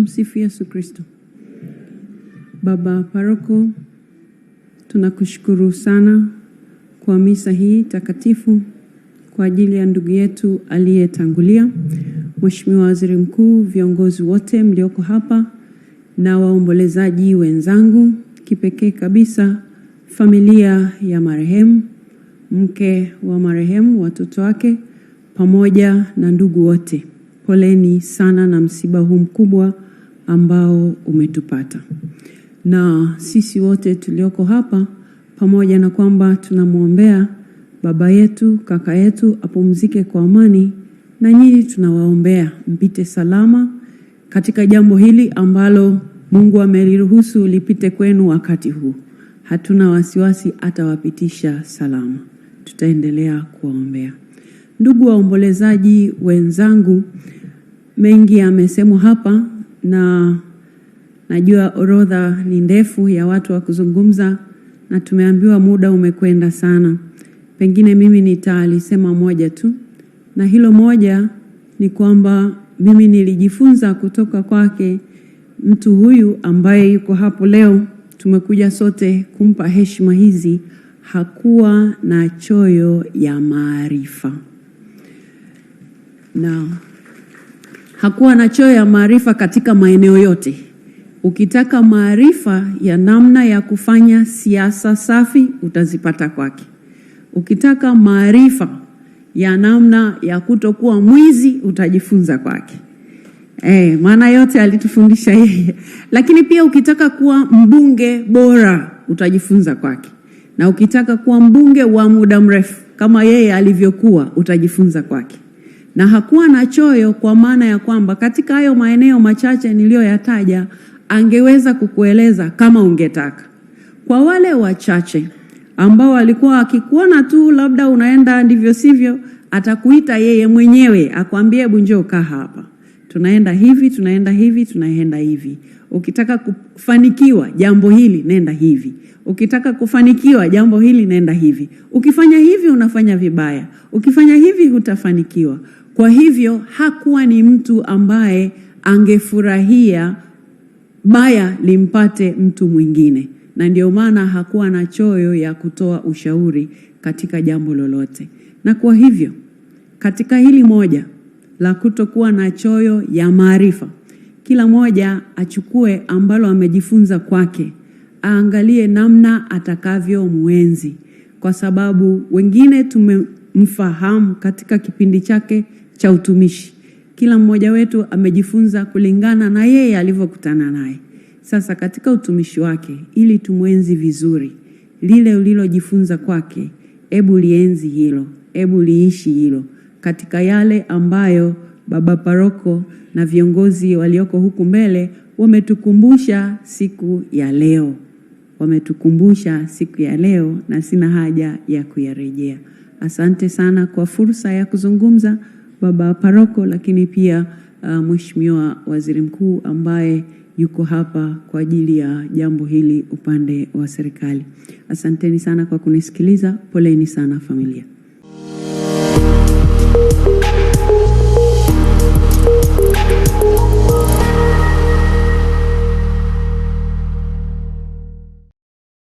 Tumsifu Yesu Kristo. Baba Paroko, tunakushukuru sana kwa misa hii takatifu kwa ajili ya ndugu yetu aliyetangulia. Mheshimiwa Waziri Mkuu, viongozi wote mlioko hapa na waombolezaji wenzangu, kipekee kabisa familia ya marehemu, mke wa marehemu, watoto wake pamoja na ndugu wote. Poleni sana na msiba huu mkubwa ambao umetupata. Na sisi wote tulioko hapa, pamoja na kwamba tunamwombea baba yetu, kaka yetu apumzike kwa amani, na nyinyi tunawaombea mpite salama katika jambo hili ambalo Mungu ameliruhusu lipite kwenu wakati huu. Hatuna wasiwasi, atawapitisha salama. Tutaendelea kuwaombea. Ndugu waombolezaji wenzangu, mengi yamesemwa hapa na najua orodha ni ndefu ya watu wa kuzungumza na tumeambiwa muda umekwenda sana. Pengine mimi nitalisema moja tu, na hilo moja ni kwamba mimi nilijifunza kutoka kwake mtu huyu ambaye yuko hapo leo. Tumekuja sote kumpa heshima hizi. Hakuwa na choyo ya maarifa. Na hakuwa na choyo ya maarifa katika maeneo yote. Ukitaka maarifa ya namna ya kufanya siasa safi, utazipata kwake. Ukitaka maarifa ya namna ya kutokuwa mwizi, utajifunza kwake. Maana yote alitufundisha yeye. Lakini pia ukitaka kuwa mbunge bora, utajifunza kwake. Na ukitaka kuwa mbunge wa muda mrefu kama yeye alivyokuwa, utajifunza kwake. Na hakuwa na choyo, kwa maana ya kwamba katika hayo maeneo machache niliyoyataja angeweza kukueleza kama ungetaka. Kwa wale wachache ambao walikuwa akikuona tu labda unaenda ndivyo sivyo, atakuita yeye mwenyewe akwambie, hebu njoo kaa hapa. Tunaenda hivi, tunaenda hivi, tunaenda hivi. Ukitaka kufanikiwa jambo hili, nenda hivi. Ukitaka kufanikiwa jambo hili, nenda hivi. Ukifanya hivi unafanya vibaya. Ukifanya hivi hutafanikiwa. Kwa hivyo hakuwa ni mtu ambaye angefurahia baya limpate mtu mwingine. Na ndio maana hakuwa na choyo ya kutoa ushauri katika jambo lolote. Na kwa hivyo katika hili moja la kutokuwa na choyo ya maarifa, kila moja achukue ambalo amejifunza kwake, aangalie namna atakavyo muenzi, kwa sababu wengine tumemfahamu katika kipindi chake cha utumishi. Kila mmoja wetu amejifunza kulingana na yeye alivyokutana naye. Sasa katika utumishi wake, ili tumuenzi vizuri lile ulilojifunza kwake, hebu lienzi hilo, hebu liishi hilo katika yale ambayo Baba Paroko na viongozi walioko huku mbele wametukumbusha siku ya leo. Wametukumbusha siku ya leo na sina haja ya kuyarejea. Asante sana kwa fursa ya kuzungumza Baba Paroko, lakini pia Mheshimiwa Waziri Mkuu ambaye yuko hapa kwa ajili ya jambo hili upande wa serikali. Asanteni sana kwa kunisikiliza. Poleni sana familia.